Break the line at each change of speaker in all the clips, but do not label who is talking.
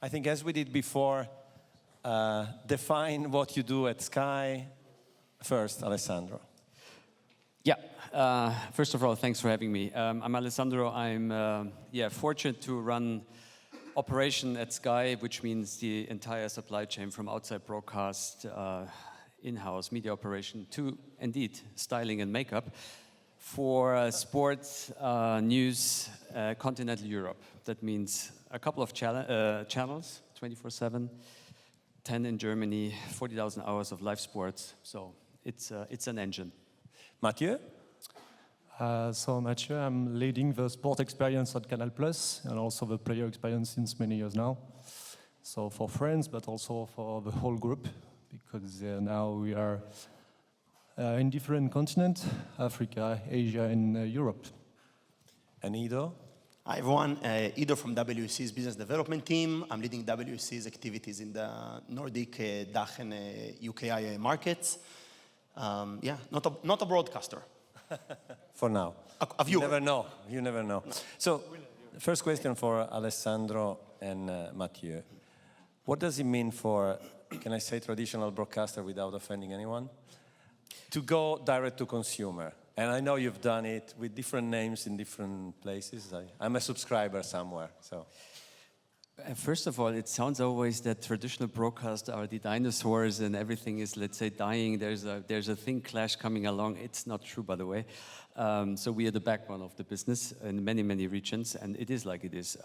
I think as we did before, define what you do at Sky. First, Alessandro.
Yeah, first of all, thanks for having me. I'm Alessandro. I'm fortunate to run operation at Sky, which means the entire supply chain from outside broadcast, in-house media operation to, indeed, styling and makeup for sports, news, continental Europe. That means a couple of channels, 24/7, 10 in Germany, 40,000 hours of live sports. So it's an engine.
Matthieu?
So Matthieu, I'm leading the sport experience at CANAL Plus and also the player experience since many years now. So for friends, but also for the whole group, because now we are in different continents, Africa, Asia, and Europe.
And Ido?
Hi everyone, Ido from WSC's Business Development team. I'm leading WSC's activities in the Nordic DACH and UKI markets. Not a broadcaster.
For now.
A viewer.
You never know. You never know. No. So, first question for Alessandro and Matthieu. What does it mean for, can I say traditional broadcaster without offending anyone? To go direct to consumer. And I know you've done it with different names in different places. I'm a subscriber somewhere, so.
First of all, it sounds always that traditional broadcasts are the dinosaurs and everything is, let's say, dying. There's a thin clash coming along. It's not true, by the way. So we are the backbone of the business in many, many regions, and it is like it is.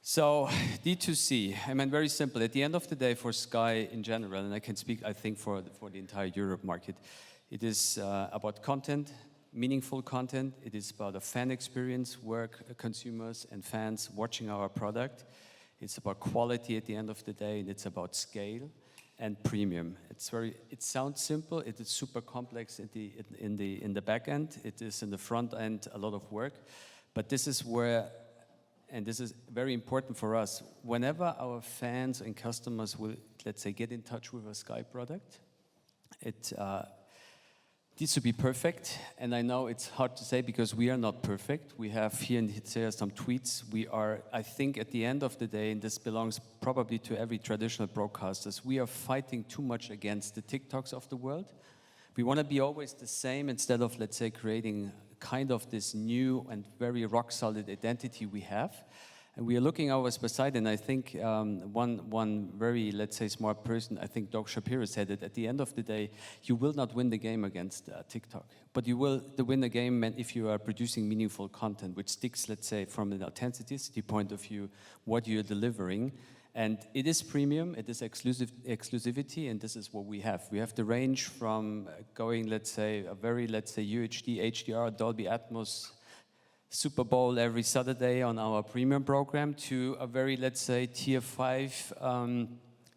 So D2C, I mean, very simple. At the end of the day, for Sky in general, and I can speak, I think, for the entire Europe market, it is about content, meaningful content. It is about a fan experience, consumers and fans watching our product. It's about quality at the end of the day, and it's about scale and premium. It sounds simple. It is super complex in the back end. It is in the front end a lot of work, but this is where, and this is very important for us. Whenever our fans and customers will, let's say, get in touch with a Sky product, it needs to be perfect, and I know it's hard to say because we are not perfect. We have here and there some tweets. We are, I think at the end of the day, and this belongs probably to every traditional broadcasters, we are fighting too much against the TikToks of the world. We want to be always the same instead of, let's say, creating kind of this new and very rock-solid identity we have. And we are looking over beside, and I think one very, let's say, smart person, I think Doug Shapiro said it, at the end of the day, you will not win the game against TikTok, but you will win the game if you are producing meaningful content, which sticks, let's say, from an authenticity point of view, what you're delivering. And it is premium, it is exclusivity, and this is what we have. We have the range from going, let's say, a very, let's say, UHD, HDR, Dolby Atmos, Super Bowl every Saturday on our premium program to a very, let's say, tier 5,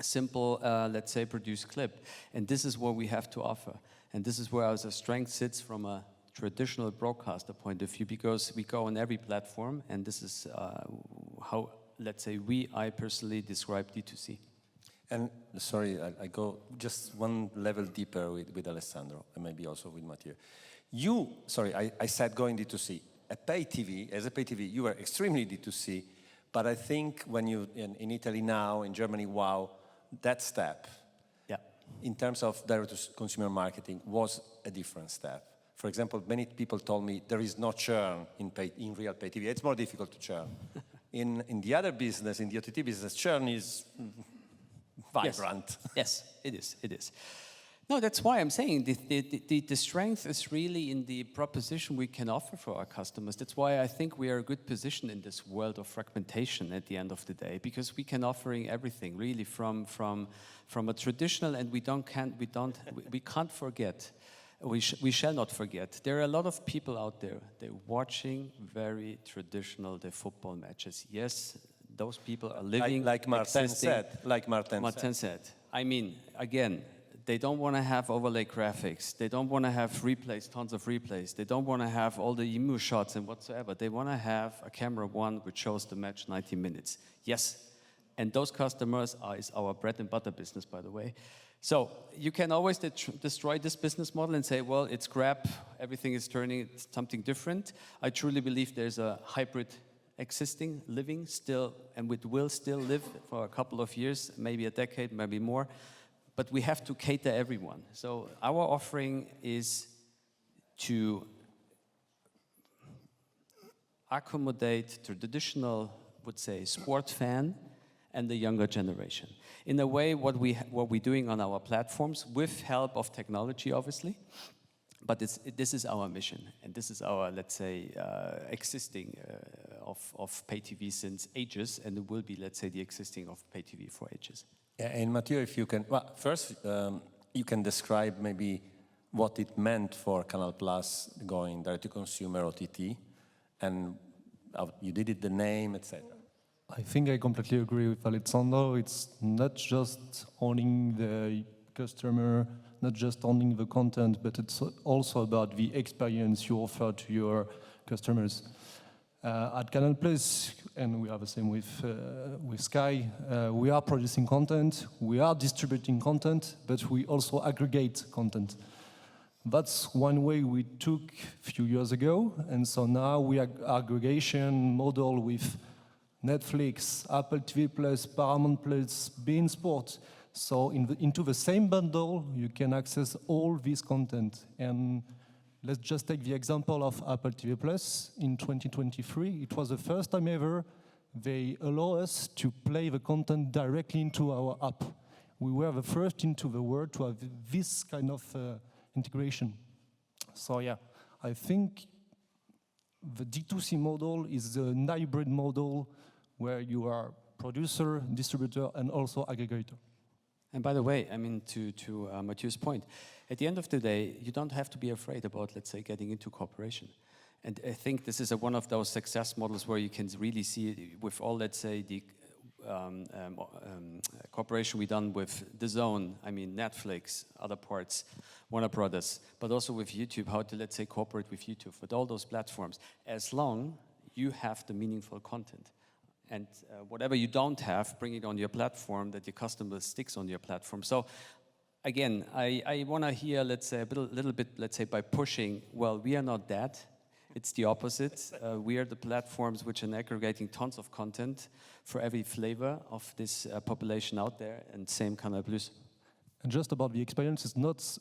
simple, let's say, produced clip. And this is what we have to offer. And this is where our strength sits from a traditional broadcaster point of view, because we go on every platform, and this is how, let's say, I personally describe D2C.
And sorry, I go just one level deeper with Alessandro, and maybe also with Matthieu. I said going D2C. As a pay TV, you were extremely D2C, but I think when you, in Italy now, in Germany, wow, that step, in terms of direct-to-consumer marketing, was a different step. For example, many people told me there is no churn in real pay TV. It's more difficult to churn. in the other business, in the OTT business, churn is vibrant.
Yes, it is. No, that's why I'm saying the strength is really in the proposition we can offer for our customers. That's why I think we are in a good position in this world of fragmentation at the end of the day, because we can offering everything really from a traditional, and we can't forget. We shall not forget. There are a lot of people out there. They're watching very traditional football matches. Yes, those people are living
like Martin said.
I mean, again. They don't want to have overlay graphics. They don't want to have replays, tons of replays. They don't want to have all the emu shots and whatsoever. They want to have a camera one which shows the match 90 minutes. Yes, and those customers is our bread and butter business, by the way. So you can always destroy this business model and say, well, it's crap, everything is turning, it's something different. I truly believe there's a hybrid existing, living still, and it will still live for a couple of years, maybe a decade, maybe more. But we have to cater everyone. So our offering is to accommodate the traditional, would say, sport fan and the younger generation. In a way, what we're doing on our platforms, with help of technology, obviously, but this is our mission, and this is our, let's say, existing of pay TV since ages, and it will be, let's say, the existing of pay TV for ages.
Yeah, and Matthieu, if you can, well, first you can describe maybe what it meant for Canal Plus going direct to consumer OTT, and you did it, the name, etc.
I think I completely agree with Alessandro. It's not just owning the customer, not just owning the content, but it's also about the experience you offer to your customers. At Canal Plus, and we are the same with Sky, we are producing content, we are distributing content, but we also aggregate content. That's one way we took a few years ago, and so now we have aggregation model with Netflix, Apple TV+, Paramount+, beIN Sports. So into the same bundle, you can access all this content. And let's just take the example of Apple TV+. In 2023, it was the first time ever they allow us to play the content directly into our app. We were the first into the world to have this kind of integration. So yeah, I think the D2C model is a hybrid model where you are producer, distributor, and also aggregator.
And by the way, I mean, to Matthieu's point, at the end of the day, you don't have to be afraid about, let's say, getting into cooperation. And I think this is one of those success models where you can really see it with all, let's say, the cooperation we've done with DAZN, I mean, Netflix, other parts, Warner Brothers, but also with YouTube, how to, let's say, cooperate with YouTube, with all those platforms, as long you have the meaningful content. And whatever you don't have, bring it on your platform, that your customer sticks on your platform. So again, I want to hear, let's say, a little bit, let's say, by pushing, well, we are not that. It's the opposite. We are the platforms which are aggregating tons of content for every flavor of this population out there, and same Canal Plus.
And just about the experience, it's not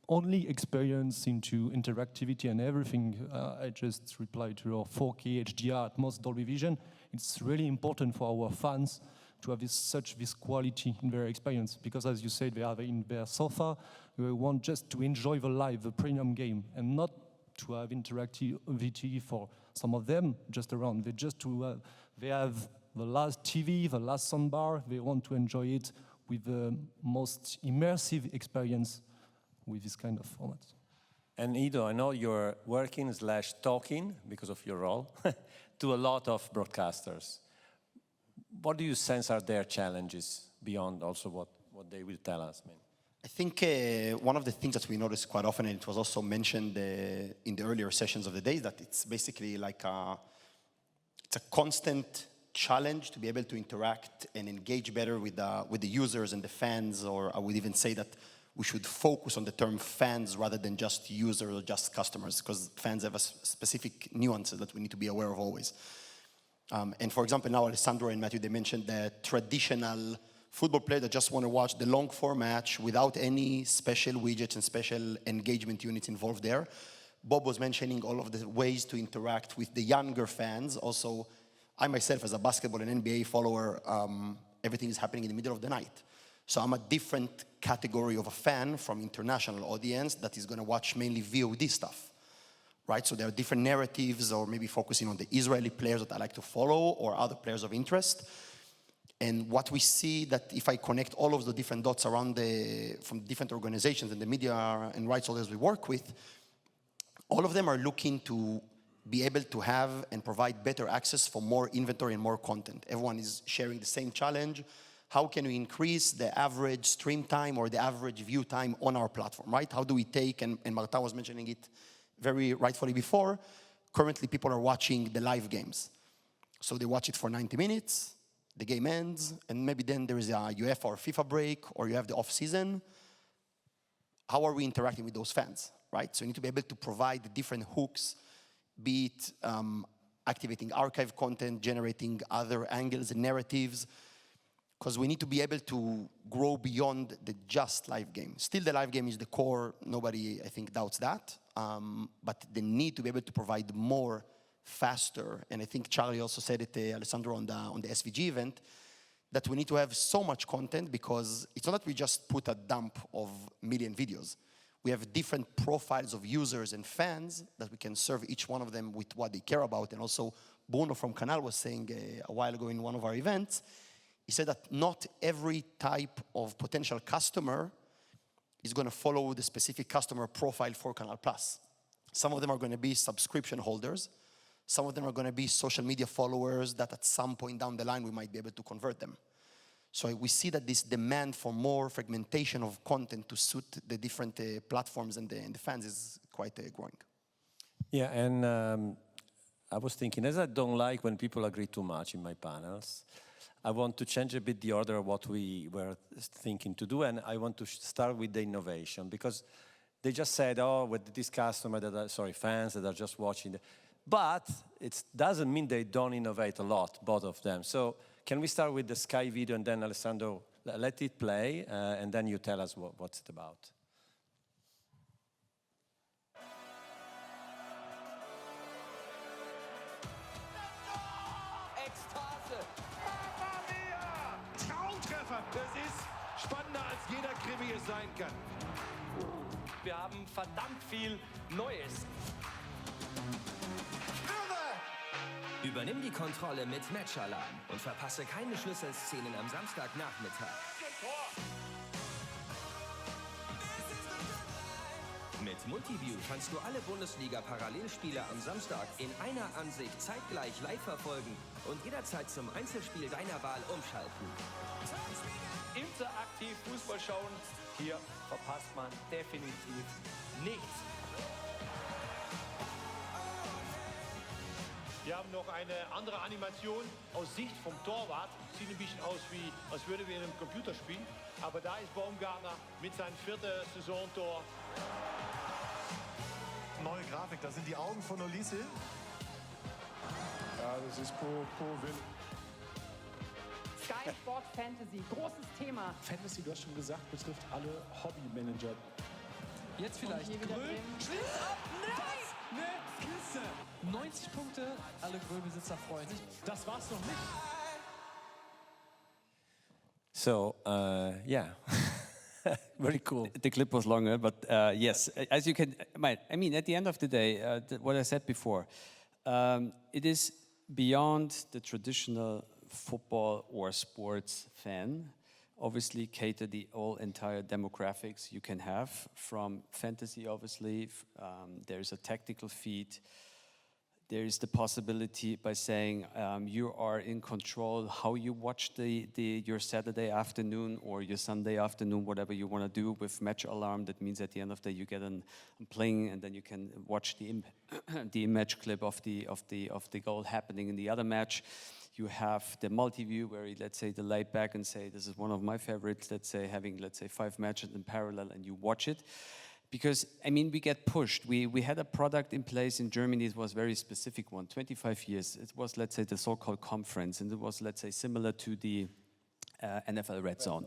only experience into interactivity and everything. I just replied to your 4K HDR Atmos Dolby Vision. It's really important for our fans to have this quality in their experience, because as you said, they are in their sofa, they want just to enjoy the live, the premium game, and not to have interactivity for some of them just around. They have the last TV, the last soundbar, they want to enjoy it with the most immersive experience with this kind of format.
And Ido, I know you're working/talking, because of your role, to a lot of broadcasters. What do you sense are their challenges beyond also what they will tell us?
I think one of the things that we notice quite often, and it was also mentioned in the earlier sessions of the day, that it's basically like it's a constant challenge to be able to interact and engage better with the users and the fans, or I would even say that we should focus on the term fans rather than just users or just customers, because fans have a specific nuances that we need to be aware of always. And for example, now Alessandro and Matthieu, they mentioned the traditional football player that just want to watch the long form match without any special widgets and special engagement units involved there. Bob was mentioning all of the ways to interact with the younger fans. Also, I myself, as a basketball and NBA follower, everything is happening in the middle of the night. So I'm a different category of a fan from international audience that is going to watch mainly VOD stuff, right? So there are different narratives, or maybe focusing on the Israeli players that I like to follow or other players of interest. And what we see, that if I connect all of the different dots around from different organizations and the media and rights holders we work with, all of them are looking to be able to have and provide better access for more inventory and more content. Everyone is sharing the same challenge. How can we increase the average stream time or the average view time on our platform, right? How do we take, and Marta was mentioning it very rightfully before, currently people are watching the live games. So they watch it for 90 minutes, the game ends, and maybe then there is a UEFA or FIFA break, or you have the off season. How are we interacting with those fans, right? So you need to be able to provide the different hooks, be it activating archive content, generating other angles and narratives, because we need to be able to grow beyond the just live game. Still, the live game is the core. Nobody, I think, doubts that. But the need to be able to provide more faster, and I think Charlie also said it, Alessandro, on the SVG event, that we need to have so much content, because it's not that we just put a dump of million videos. We have different profiles of users and fans that we can serve each one of them with what they care about. And also, Bruno from CANAL was saying a while ago in one of our events, he said that not every type of potential customer is going to follow the specific customer profile for CANAL+. Some of them are going to be subscription holders. Some of them are going to be social media followers that at some point down the line we might be able to convert them. So we see that this demand for more fragmentation of content to suit the different platforms and the fans is quite growing.
Yeah, and I was thinking, as I don't like when people agree too much in my panels, I want to change a bit the order of what we were thinking to do, and I want to start with the innovation, because they just said, oh, with this customer that are, fans that are just watching. But it doesn't mean they don't innovate a lot, both of them. So can we start with the Sky video, and then Alessandro, let it play, and then you tell us what's it about.
Das ist spannender, als jeder Krimi es sein kann.
Wir haben verdammt viel Neues.
Übernimm die Kontrolle mit Matchalarm und verpasse keine Schlüsselszenen am Samstagnachmittag. Mit Multiview kannst du alle Bundesliga-Parallelspiele am Samstag in einer Ansicht zeitgleich live verfolgen und jederzeit zum Einzelspiel deiner Wahl umschalten.
Interaktiv Fußball schauen, hier verpasst man definitiv nichts.
Wir haben noch eine andere Animation aus Sicht vom Torwart. Sieht ein bisschen aus, wie als würden wir in einem Computerspiel. Aber da ist Baumgartner mit seinem 4. Saisontor.
Neue Grafik, da sind die Augen von Olise.
Ja, das ist pro Win.
Sky Sport Fantasy, großes Thema.
Fantasy, du hast schon gesagt, betrifft alle Hobbymanager.
Jetzt vielleicht Gröll. Schließ ab! Nein! Ne Kiste! 90 Punkte, alle Gröllbesitzer freuen sich.
Das war's noch nicht.
So, yeah. Very cool.
The clip was longer, but yes, as you can, I mean, at the end of the day, what I said before, it is beyond the traditional football or sports fan. Obviously, cater the entire demographics you can have from fantasy. Obviously, there is a tactical feed. There is the possibility by saying you are in control how you watch your Saturday afternoon or your Sunday afternoon, whatever you want to do with match alarm. That means at the end of the day you get on playing, and then you can watch the image clip of the goal happening in the other match. You have the multi-view where you, let's say, delay back and say, this is one of my favorites, let's say, having, let's say, 5 matches in parallel, and you watch it. Because, I mean, we get pushed. We had a product in place in Germany. It was a very specific one, 25 years. It was, let's say, the so-called conference, and it was, let's say, similar to the NFL Red Zone,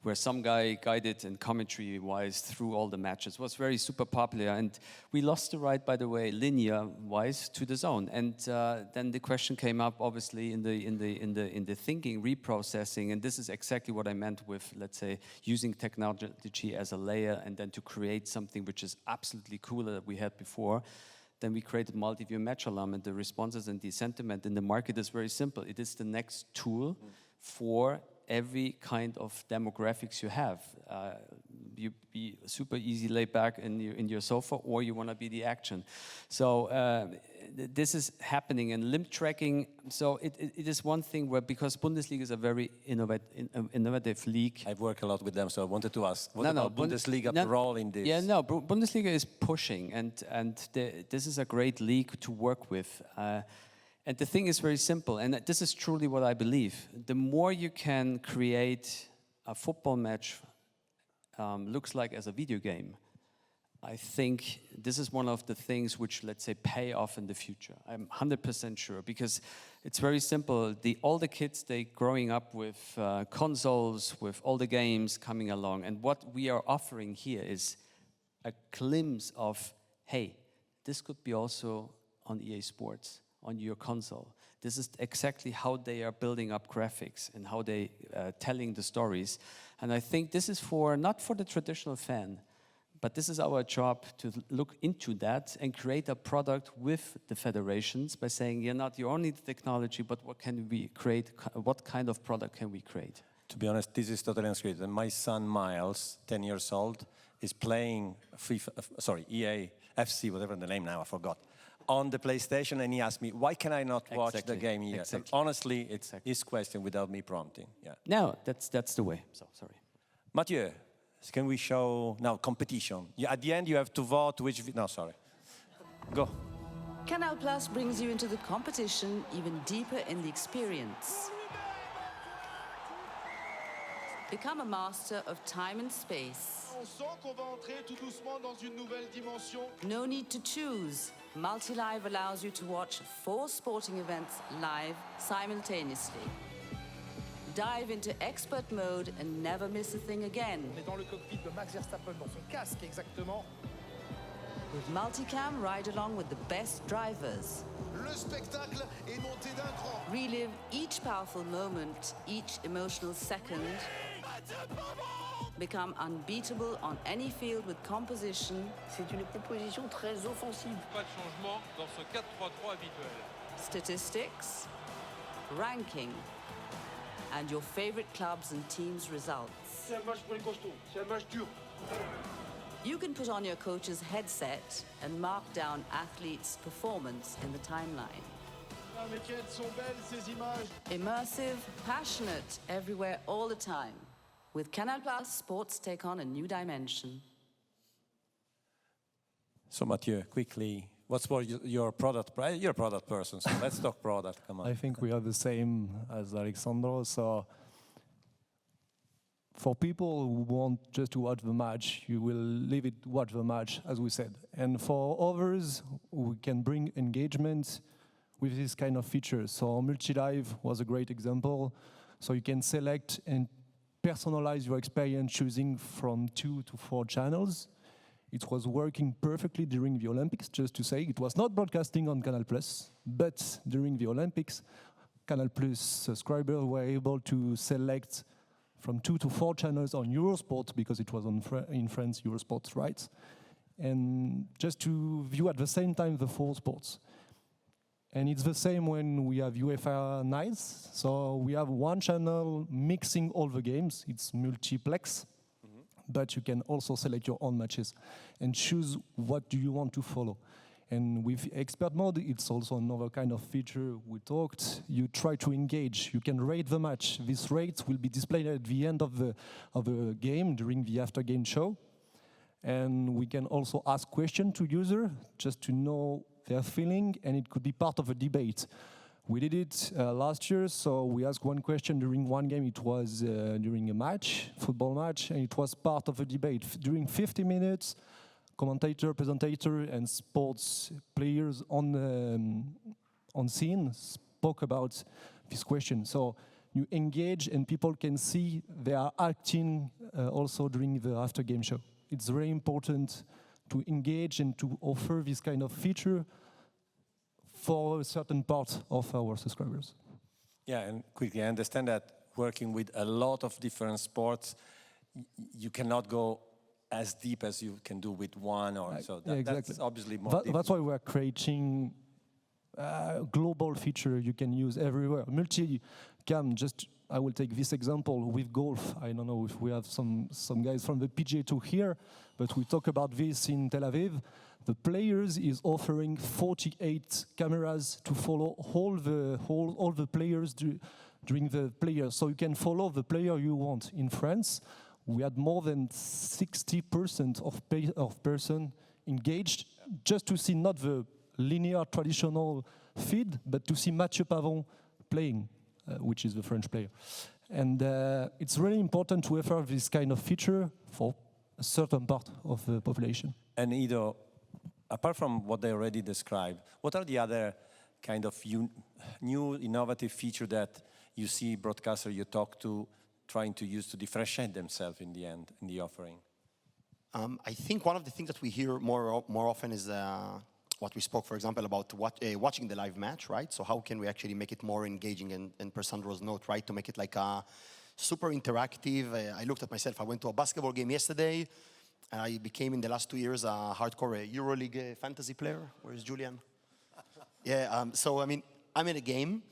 where some guy guided and commentary-wise through all the matches. It was very super popular, and we lost the right, by the way, linear-wise to the zone. And then the question came up, obviously, in the thinking, reprocessing, and this is exactly what I meant with, let's say, using technology as a layer, and then to create something which is absolutely cooler than we had before. Then we created multi-view match alarm, and the responses and the sentiment in the market is very simple. It is the next tool for every kind of demographics you have. You be super easy laid back in your sofa, or you want to be the action. So this is happening, and limb tracking. So it is one thing where, because Bundesliga is a very innovative league.
I've worked a lot with them, so I wanted to ask, what about Bundesliga role in this?
Yeah, no, Bundesliga is pushing, and this is a great league to work with. And the thing is very simple, and this is truly what I believe. The more you can create a football match looks like as a video game, I think this is one of the things which, let's say, pay off in the future. I'm 100% sure, because it's very simple. All the kids, they growing up with consoles, with all the games coming along. And what we are offering here is a glimpse of, hey, this could be also on EA Sports, on your console. This is exactly how they are building up graphics and how they telling the stories. And I think this is not for the traditional fan, but this is our job to look into that and create a product with the federations by saying, you're not, you only the technology, but what can we create? What kind of product can we create?
To be honest, this is totally unscripted. My son Miles, 10 years old, is playing EA FC, whatever the name now, I forgot, on the PlayStation, and he asked me, why can I not watch the game here?
Exactly.
Honestly, it's his question without me prompting. Yeah.
No, that's the way. So sorry.
Matthieu, can we show now competition? At the end, you have to vote which. No, sorry. Go.
Canal Plus brings you into the competition even deeper in the experience. Become a master of time and space.
On sent qu'on va entrer tout doucement dans une nouvelle dimension.
No need to choose. Multi-Live allows you to watch 4 sporting events live simultaneously. Dive into expert mode and never miss a thing again.
On est dans le cockpit de Max Verstappen, dans son casque exactement.
With multicam, ride along with the best drivers.
Le spectacle est monté d'un cran.
Relive each powerful moment, each emotional second. Become unbeatable on any field with composition.
C'est une composition très offensive.
Pas de changement dans ce 4-3-3 habituel.
Statistics, ranking, and your favorite clubs and teams' results.
C'est un match pour les costauds, c'est un match dur.
You can put on your coach's headset and mark down athletes' performance in the timeline.
Ah, mais quelles sont belles ces images.
Immersive, passionate, everywhere, all the time. With Canal Plus, sports take on a new dimension.
So Matthieu, quickly, what's your product? You're a product person, so let's talk product. Come on.
I think we are the same as Alessandro. So for people who want just to watch the match, you will leave it watch the match, as we said. And for others, we can bring engagement with this kind of feature. So Multi-Live was a great example. So you can select and personalize your experience choosing from 2 to 4 channels. It was working perfectly during the Olympics, just to say. It was not broadcasting on Canal+, but during the Olympics, Canal+ subscribers were able to select from 2 to 4 channels on Eurosport, because it was in France, Eurosport rights, and just to view at the same time the 4 sports. And it's the same when we have UEFA nights. So we have one channel mixing all the games. It's multiplex, but you can also select your own matches and choose what do you want to follow. And with expert mode, it's also another kind of feature we talked. You try to engage. You can rate the match. These rates will be displayed at the end of the game during the after-game show. And we can also ask questions to user just to know their feeling, and it could be part of a debate. We did it last year, so we asked one question during one game. It was during a match, football match, and it was part of a debate. During 50 minutes, commentator, presenter, and sports players on scene spoke about this question. So you engage, and people can see they are acting also during the after-game show. It's very important to engage and to offer this kind of feature for a certain part of our subscribers.
Yeah, and quickly, I understand that working with a lot of different sports, you cannot go as deep as you can do with one, or so.
Exactly.
That's obviously more difficult.
That's why we're creating a global feature you can use everywhere. Multi-cam, I will take this example with golf. I don't know if we have some guys from the PGA Tour here, but we talk about this in Tel Aviv. The players is offering 48 cameras to follow all the players during the players. So you can follow the player you want. In France, we had more than 60% of person engaged just to see not the linear traditional feed, but to see Matthieu Pavon playing, which is the French player. And it's really important to offer this kind of feature for a certain part of the population.
And Ido, apart from what they already described, what are the other kind of new innovative feature that you see broadcaster you talk to trying to use to differentiate themselves in the end, in the offering?
I think one of the things that we hear more often is what we spoke, for example, about watching the live match, right? So how can we actually make it more engaging and per Sandro's note, right? To make it like a super interactive. I looked at myself. I went to a basketball game yesterday. I became, in the last 2 years, a hardcore EuroLeague fantasy player. Where's Julian? Yeah, so I mean, I'm in a game,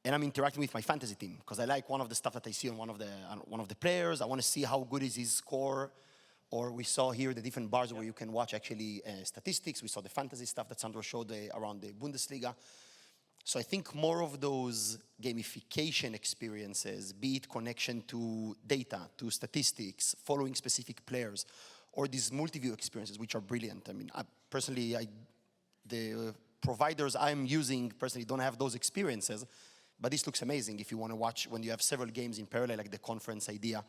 and I'm interacting with my fantasy team, because I like one of the stuff that I see on one of the players. I want to see how good is his score. Or we saw here the different bars where you can watch actually statistics. We saw the fantasy stuff that Sandro showed around the Bundesliga. So I think more of those gamification experiences, be it connection to data, to statistics, following specific players, or these multi-view experiences, which are brilliant. I mean, the providers I'm using personally don't have those experiences, but this looks amazing if you want to watch when you have several games in parallel, like the conference idea.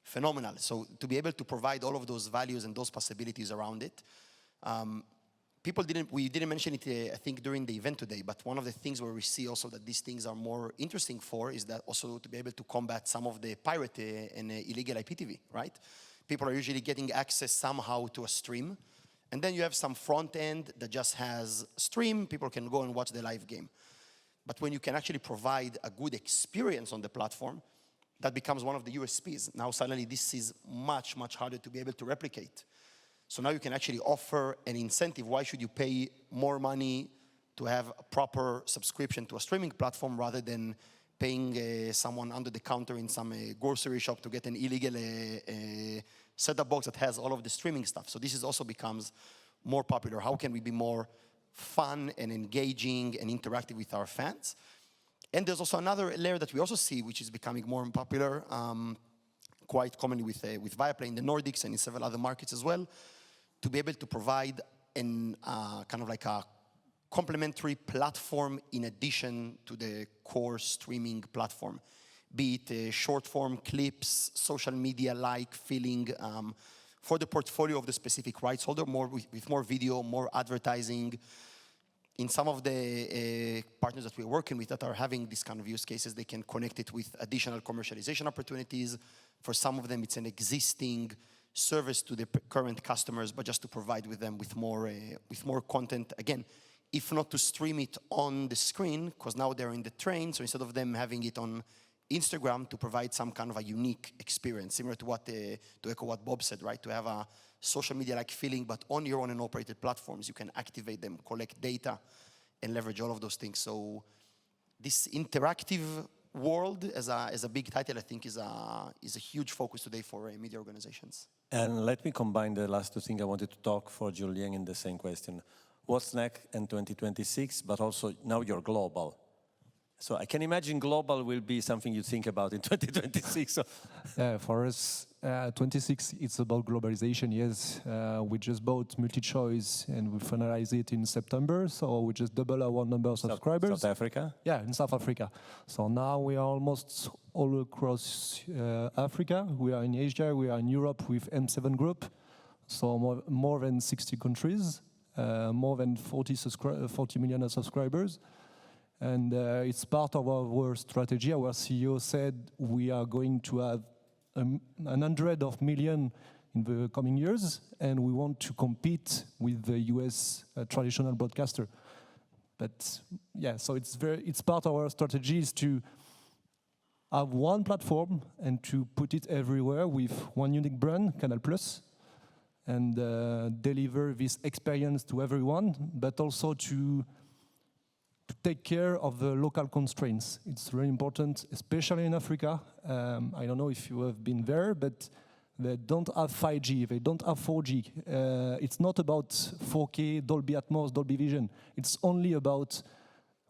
Phenomenal. So to be able to provide all of those values and those possibilities around it, we didn't mention it, I think, during the event today, but one of the things where we see also that these things are more interesting for is that also to be able to combat some of the pirate and illegal IPTV, right? People are usually getting access somehow to a stream, and then you have some front end that just has a stream, people can go and watch the live game. But when you can actually provide a good experience on the platform, that becomes one of the USPs. Now suddenly this is much, much harder to be able to replicate. So now you can actually offer an incentive. Why should you pay more money to have a proper subscription to a streaming platform rather than paying someone under the counter in some grocery shop to get an illegal setup box that has all of the streaming stuff? So this also becomes more popular. How can we be more fun and engaging and interactive with our fans? And there's also another layer that we also see, which is becoming more popular, quite commonly with Viaplay in the Nordics and in several other markets as well, to be able to provide kind of like a complementary platform in addition to the core streaming platform. Be it short-form clips, social media-like feeling, for the portfolio of the specific rights holder, with more video, more advertising. In some of the partners that we're working with that are having these kind of use cases, they can connect it with additional commercialization opportunities. For some of them, it's an existing service to the current customers, but just to provide with them with more content. Again, if not to stream it on the screen, because now they're in the train, so instead of them having it on Instagram, to provide some kind of a unique experience, similar to to echo what Bob said, right? To have a social media-like feeling, but on your own and operated platforms, you can activate them, collect data, and leverage all of those things. So this interactive world as a big title, I think, is a huge focus today for media organizations.
And let me combine the last two things I wanted to talk for Julien in the same question. What's next in 2026, but also now you're global. So I can imagine global will be something you think about in 2026. So.
For us, 26, it's about globalization, yes. We just bought MultiChoice and we finalized it in September, so we just double our number of subscribers.
South Africa?
Yeah, in South Africa. So now we are almost all across Africa. We are in Asia, we are in Europe with M7 Group, so more than 60 countries, more than 40 million subscribers. And it's part of our strategy. Our CEO said we are going to have 100 million in the coming years, and we want to compete with the US traditional broadcaster. But yeah, so it's part of our strategy is to have one platform and to put it everywhere with one unique brand, CANAL+, and deliver this experience to everyone, but also to take care of the local constraints. It's really important, especially in Africa. I don't know if you have been there, but they don't have 5G, they don't have 4G. It's not about 4K, Dolby Atmos, Dolby Vision. It's only about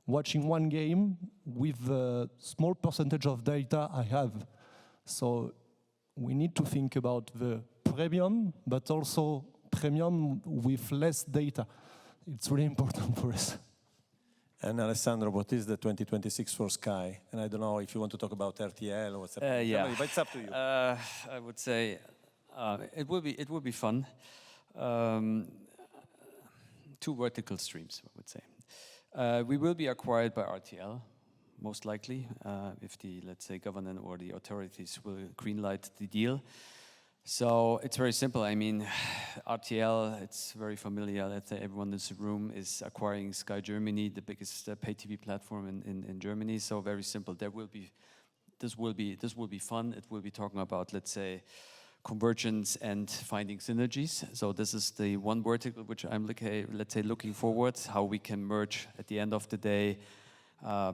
watching one game with a small percentage of data I have. So we need to think about the premium, but also premium with less data. It's really important for us.
And Alessandro, what is the 2026 for Sky? And I don't know if you want to talk about RTL or what's happening.
Yeah.
But it's up to you.
I would say It will be fun. 2 vertical streams, I would say. We will be acquired by RTL, most likely, if the, let's say, government or the authorities will greenlight the deal. So it's very simple. I mean, RTL, it's very familiar. Let's say everyone in this room is acquiring Sky Germany, the biggest pay TV platform in Germany. So very simple. This will be fun. It will be talking about, let's say, convergence and finding synergies. So this is the one vertical which I'm looking forward, how we can merge at the end of the day.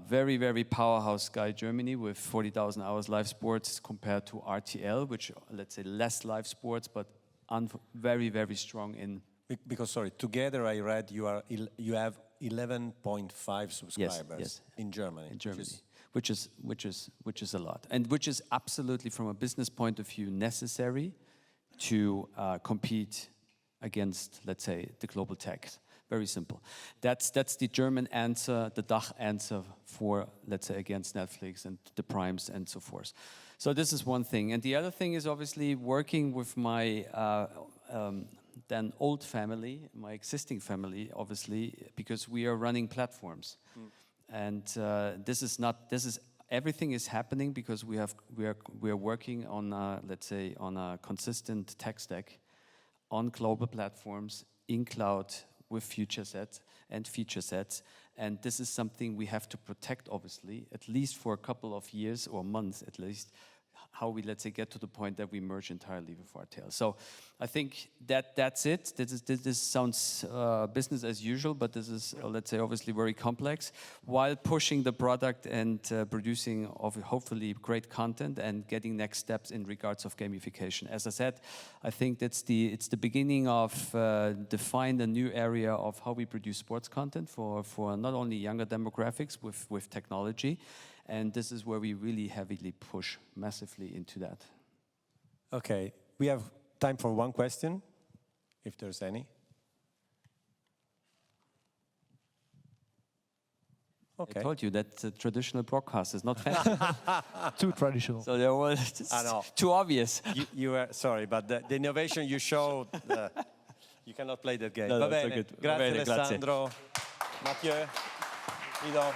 Very, very powerhouse Sky Germany with 40,000 hours live sports compared to RTL, which, let's say, less live sports, but very, very strong in...
Because, sorry, together I read you have 11.5 subscribers in Germany.
In Germany. Which is a lot, and which is absolutely, from a business point of view, necessary to compete against, let's say, the global tech. Very simple. That's the German answer, the DACH answer for, let's say, against Netflix and the primes and so forth. So this is one thing, and the other thing is obviously working with my then old family, my existing family, obviously, because we are running platforms. And everything is happening because we are working on let's say on a consistent tech stack on global platforms in cloud with feature sets, and this is something we have to protect, obviously, at least for a couple of years or months at least, how we, let's say, get to the point that we merge entirely with RTL. So I think that's it. This sounds business as usual, but this is, let's say, obviously very complex, while pushing the product and producing, hopefully, great content and getting next steps in regards of gamification. As I said, I think it's the beginning of define a new area of how we produce sports content for not only younger demographics with technology. And this is where we really heavily push massively into that.
Okay, we have time for one question, if there's any. Okay.
I told you that the traditional broadcast is not fair.
Too traditional.
So there was too obvious.
You were sorry, but the innovation you showed, you cannot play that game.
No,
Va
that's
bene.
good.
Grazie,
Va bene,
Alessandro, Matthieu, Ido.